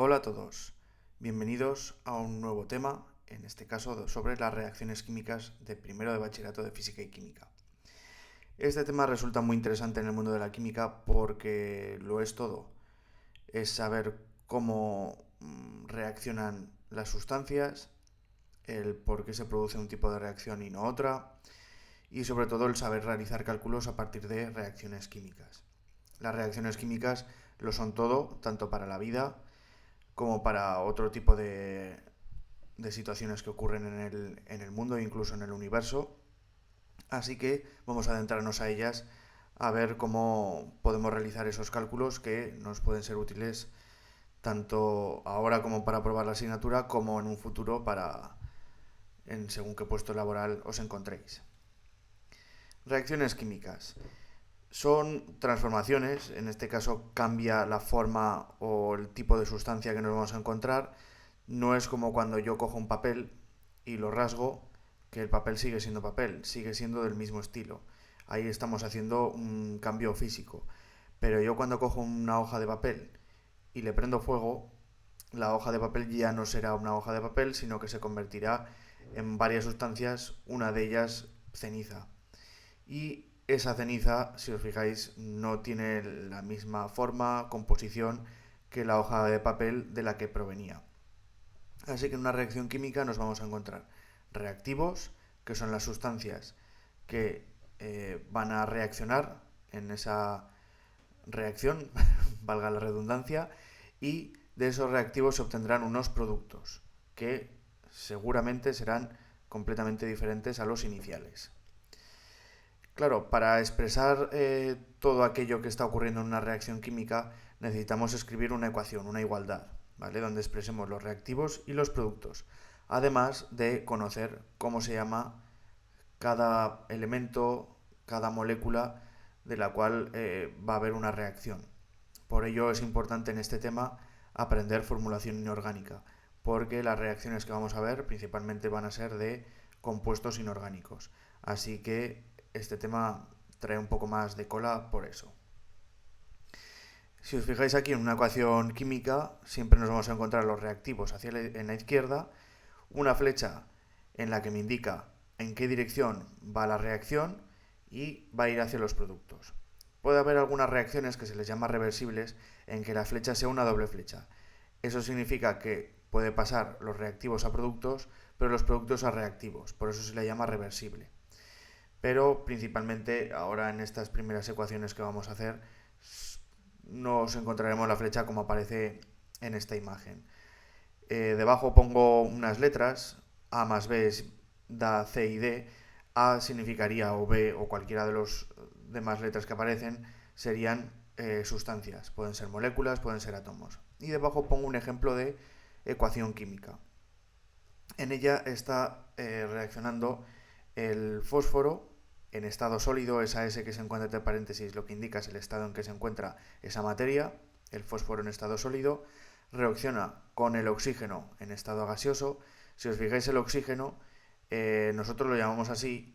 Hola a todos, bienvenidos a un nuevo tema, en este caso sobre las reacciones químicas de primero de bachillerato de física y química. Este tema resulta muy interesante en el mundo de la química porque lo es todo. Es saber cómo reaccionan las sustancias, el por qué se produce un tipo de reacción y no otra, y sobre todo el saber realizar cálculos a partir de reacciones químicas. Las reacciones químicas lo son todo, tanto para la vida como para otro tipo de situaciones que ocurren en el mundo e incluso en el universo. Así que vamos a adentrarnos a ellas a ver cómo podemos realizar esos cálculos que nos pueden ser útiles tanto ahora como para probar la asignatura como en un futuro para en según qué puesto laboral os encontréis. Reacciones químicas. Son transformaciones, en este caso cambia la forma o el tipo de sustancia que nos vamos a encontrar. No es como cuando yo cojo un papel y lo rasgo, que el papel sigue siendo papel, sigue siendo del mismo estilo. Ahí estamos haciendo un cambio físico. Pero yo cuando cojo una hoja de papel y le prendo fuego, la hoja de papel ya no será una hoja de papel, sino que se convertirá en varias sustancias, una de ellas ceniza. Y esa ceniza, si os fijáis, no tiene la misma forma, composición que la hoja de papel de la que provenía. Así que en una reacción química nos vamos a encontrar reactivos, que son las sustancias que van a reaccionar en esa reacción, valga la redundancia, y de esos reactivos se obtendrán unos productos que seguramente serán completamente diferentes a los iniciales. Claro, para expresar todo aquello que está ocurriendo en una reacción química necesitamos escribir una ecuación, una igualdad, ¿vale? Donde expresemos los reactivos y los productos, además de conocer cómo se llama cada elemento, cada molécula de la cual va a haber una reacción. Por ello es importante en este tema aprender formulación inorgánica, porque las reacciones que vamos a ver principalmente van a ser de compuestos inorgánicos. Así que este tema trae un poco más de cola por eso. Si os fijáis aquí en una ecuación química, siempre nos vamos a encontrar los reactivos en la izquierda, una flecha en la que me indica en qué dirección va la reacción y va a ir hacia los productos. Puede haber algunas reacciones que se les llama reversibles en que la flecha sea una doble flecha. Eso significa que puede pasar los reactivos a productos, pero los productos a reactivos. Por eso se le llama reversible. Pero principalmente ahora en estas primeras ecuaciones que vamos a hacer nos encontraremos la flecha como aparece en esta imagen. Debajo pongo unas letras, A más B da C y D, A significaría o B o cualquiera de los demás letras que aparecen serían sustancias, pueden ser moléculas, pueden ser átomos. Y debajo pongo un ejemplo de ecuación química. En ella está reaccionando el fósforo en estado sólido, esa S que se encuentra entre paréntesis lo que indica es el estado en que se encuentra esa materia, el fósforo en estado sólido, reacciona con el oxígeno en estado gaseoso. Si os fijáis el oxígeno, nosotros lo llamamos así,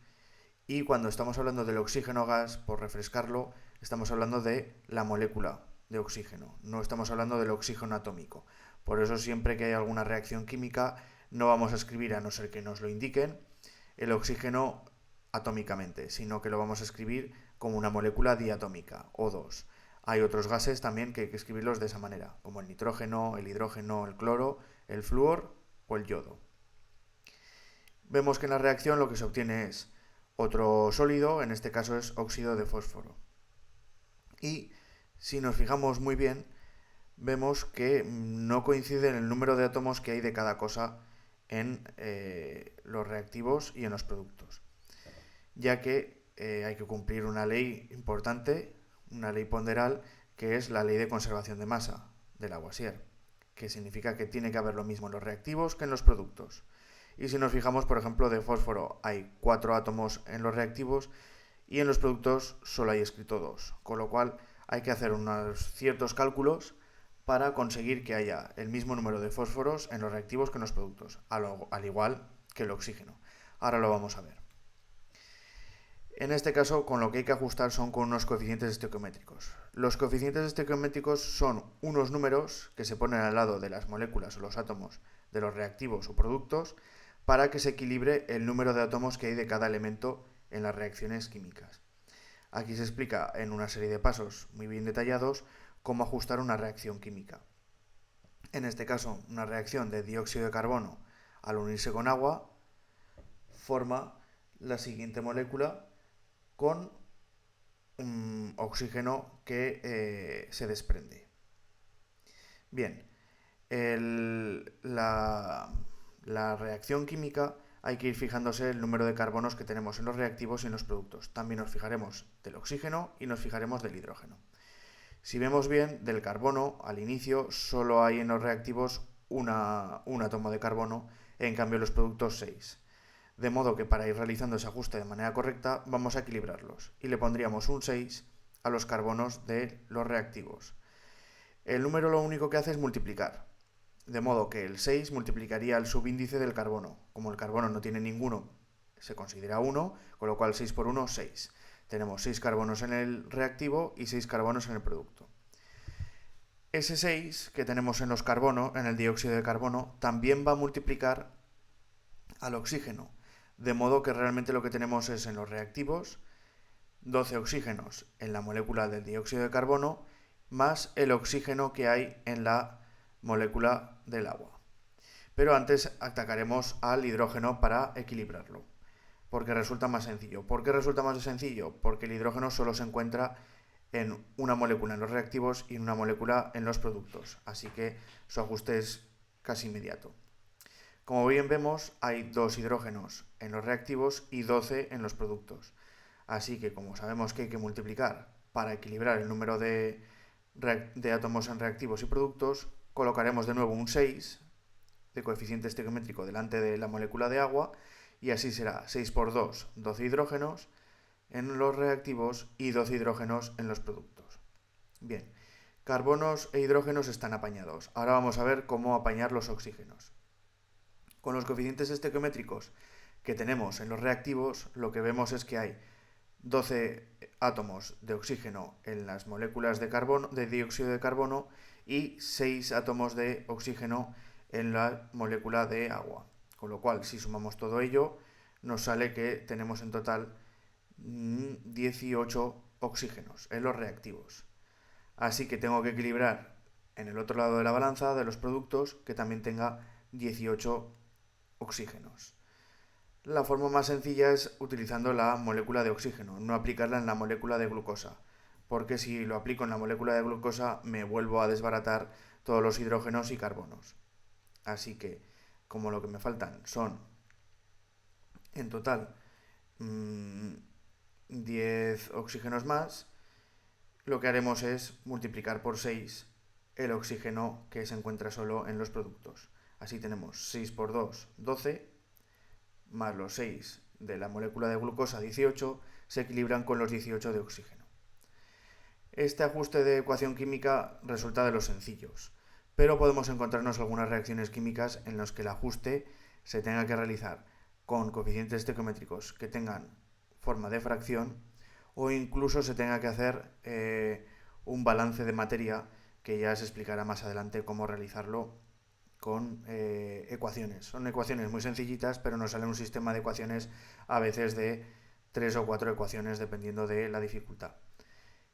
y cuando estamos hablando del oxígeno gas, por refrescarlo, estamos hablando de la molécula de oxígeno, no estamos hablando del oxígeno atómico. Por eso siempre que hay alguna reacción química no vamos a escribir, a no ser que nos lo indiquen, el oxígeno atómicamente, sino que lo vamos a escribir como una molécula diatómica, O2. Hay otros gases también que hay que escribirlos de esa manera, como el nitrógeno, el hidrógeno, el cloro, el flúor o el yodo. Vemos que en la reacción lo que se obtiene es otro sólido, en este caso es óxido de fósforo. Y si nos fijamos muy bien, vemos que no coincide el número de átomos que hay de cada cosa en los reactivos y en los productos, ya que hay que cumplir una ley importante, una ley ponderal, que es la ley de conservación de masa de Lavoisier, que significa que tiene que haber lo mismo en los reactivos que en los productos. Y si nos fijamos, por ejemplo, de fósforo hay 4 átomos en los reactivos y en los productos solo hay escrito 2, con lo cual hay que hacer unos ciertos cálculos para conseguir que haya el mismo número de fósforos en los reactivos que en los productos, al igual que el oxígeno. Ahora lo vamos a ver. En este caso, con lo que hay que ajustar son con unos coeficientes estequiométricos. Los coeficientes estequiométricos son unos números que se ponen al lado de las moléculas o los átomos de los reactivos o productos para que se equilibre el número de átomos que hay de cada elemento en las reacciones químicas. Aquí se explica en una serie de pasos muy bien detallados cómo ajustar una reacción química. En este caso, una reacción de dióxido de carbono al unirse con agua forma la siguiente molécula con oxígeno que se desprende. Bien, la reacción química hay que ir fijándose el número de carbonos que tenemos en los reactivos y en los productos. También nos fijaremos del oxígeno y nos fijaremos del hidrógeno. Si vemos bien, del carbono al inicio solo hay en los reactivos un átomo de carbono, en cambio en los productos 6. De modo que para ir realizando ese ajuste de manera correcta vamos a equilibrarlos y le pondríamos un 6 a los carbonos de los reactivos. El número lo único que hace es multiplicar, de modo que el 6 multiplicaría el subíndice del carbono. Como el carbono no tiene ninguno, se considera 1, con lo cual 6 por 1, 6. Tenemos 6 carbonos en el reactivo y 6 carbonos en el producto. Ese 6 que tenemos en el dióxido de carbono, también va a multiplicar al oxígeno, de modo que realmente lo que tenemos es en los reactivos 12 oxígenos en la molécula del dióxido de carbono más el oxígeno que hay en la molécula del agua. Pero antes atacaremos al hidrógeno para equilibrarlo, porque resulta más sencillo. ¿Por qué resulta más sencillo? Porque el hidrógeno solo se encuentra en una molécula en los reactivos y en una molécula en los productos, así que su ajuste es casi inmediato. Como bien vemos, hay 2 hidrógenos en los reactivos y 12 en los productos. Así que como sabemos que hay que multiplicar para equilibrar el número de átomos en reactivos y productos, colocaremos de nuevo un 6 de coeficiente estequiométrico delante de la molécula de agua y así será 6 por 2, 12 hidrógenos en los reactivos y 12 hidrógenos en los productos. Bien, carbonos e hidrógenos están apañados. Ahora vamos a ver cómo apañar los oxígenos. Con los coeficientes estequiométricos que tenemos en los reactivos, lo que vemos es que hay 12 átomos de oxígeno en las moléculas de dióxido de carbono y 6 átomos de oxígeno en la molécula de agua. Con lo cual, si sumamos todo ello, nos sale que tenemos en total 18 oxígenos en los reactivos. Así que tengo que equilibrar en el otro lado de la balanza de los productos que también tenga 18 oxígenos. La forma más sencilla es utilizando la molécula de oxígeno, no aplicarla en la molécula de glucosa, porque si lo aplico en la molécula de glucosa me vuelvo a desbaratar todos los hidrógenos y carbonos. Así que, como lo que me faltan son en total 10 oxígenos más, lo que haremos es multiplicar por 6 el oxígeno que se encuentra solo en los productos. Así tenemos 6 por 2, 12, más los 6 de la molécula de glucosa, 18, se equilibran con los 18 de oxígeno. Este ajuste de ecuación química resulta de los sencillos, pero podemos encontrarnos algunas reacciones químicas en las que el ajuste se tenga que realizar con coeficientes estequiométricos que tengan forma de fracción o incluso se tenga que hacer un balance de materia que ya se explicará más adelante cómo realizarlo con ecuaciones. Son ecuaciones muy sencillitas, pero nos sale un sistema de ecuaciones a veces de 3 o 4 ecuaciones dependiendo de la dificultad.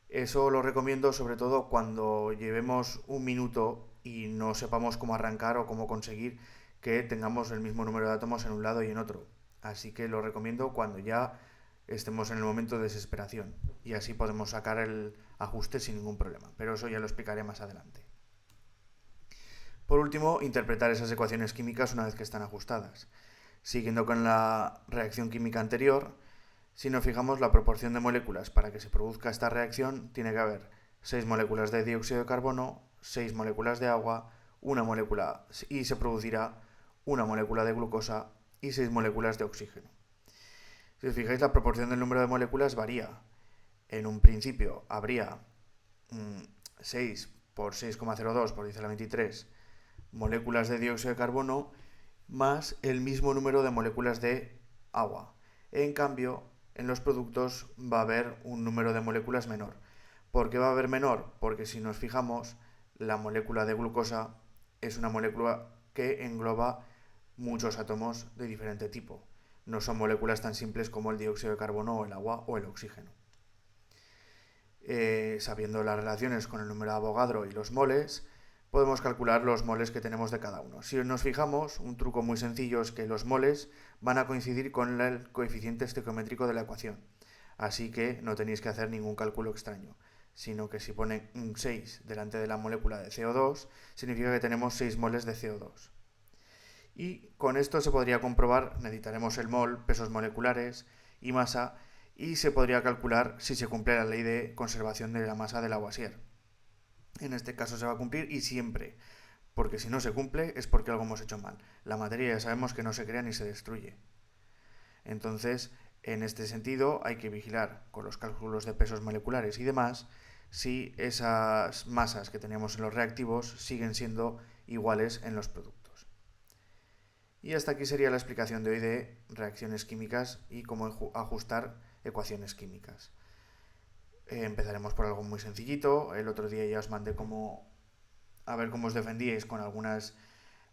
Eso lo recomiendo sobre todo cuando llevemos un minuto y no sepamos cómo arrancar o cómo conseguir que tengamos el mismo número de átomos en un lado y en otro. Así que lo recomiendo cuando ya estemos en el momento de desesperación y así podemos sacar el ajuste sin ningún problema. Pero eso ya lo explicaré más adelante. Por último, interpretar esas ecuaciones químicas una vez que están ajustadas. Siguiendo con la reacción química anterior, si nos fijamos la proporción de moléculas para que se produzca esta reacción, tiene que haber 6 moléculas de dióxido de carbono, 6 moléculas de agua, una molécula y se producirá una molécula de glucosa y 6 moléculas de oxígeno. Si os fijáis, la proporción del número de moléculas varía. En un principio habría 6 por 6,02 por 10 a la 23 moléculas de dióxido de carbono más el mismo número de moléculas de agua. En cambio, en los productos va a haber un número de moléculas menor. ¿Por qué va a haber menor? Porque si nos fijamos, la molécula de glucosa es una molécula que engloba muchos átomos de diferente tipo. No son moléculas tan simples como el dióxido de carbono o el agua o el oxígeno. Sabiendo las relaciones con el número de Avogadro y los moles, podemos calcular los moles que tenemos de cada uno. Si nos fijamos, un truco muy sencillo es que los moles van a coincidir con el coeficiente estequiométrico de la ecuación. Así que no tenéis que hacer ningún cálculo extraño, sino que si pone un 6 delante de la molécula de CO2, significa que tenemos 6 moles de CO2. Y con esto se podría comprobar, necesitaremos el mol, pesos moleculares y masa, y se podría calcular si se cumple la ley de conservación de la masa de Lavoisier. En este caso se va a cumplir y siempre, porque si no se cumple es porque algo hemos hecho mal. La materia ya sabemos que no se crea ni se destruye. Entonces, en este sentido, hay que vigilar con los cálculos de pesos moleculares y demás si esas masas que tenemos en los reactivos siguen siendo iguales en los productos. Y hasta aquí sería la explicación de hoy de reacciones químicas y cómo ajustar ecuaciones químicas. Empezaremos por algo muy sencillito. El otro día ya os mandé a ver cómo os defendíais con algunos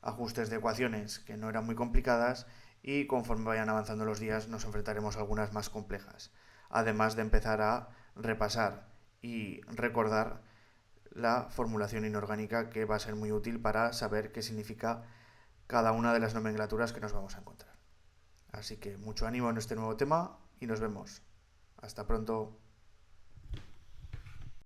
ajustes de ecuaciones que no eran muy complicadas, y conforme vayan avanzando los días nos enfrentaremos a algunas más complejas, además de empezar a repasar y recordar la formulación inorgánica, que va a ser muy útil para saber qué significa cada una de las nomenclaturas que nos vamos a encontrar. Así que mucho ánimo en este nuevo tema y nos vemos. Hasta pronto.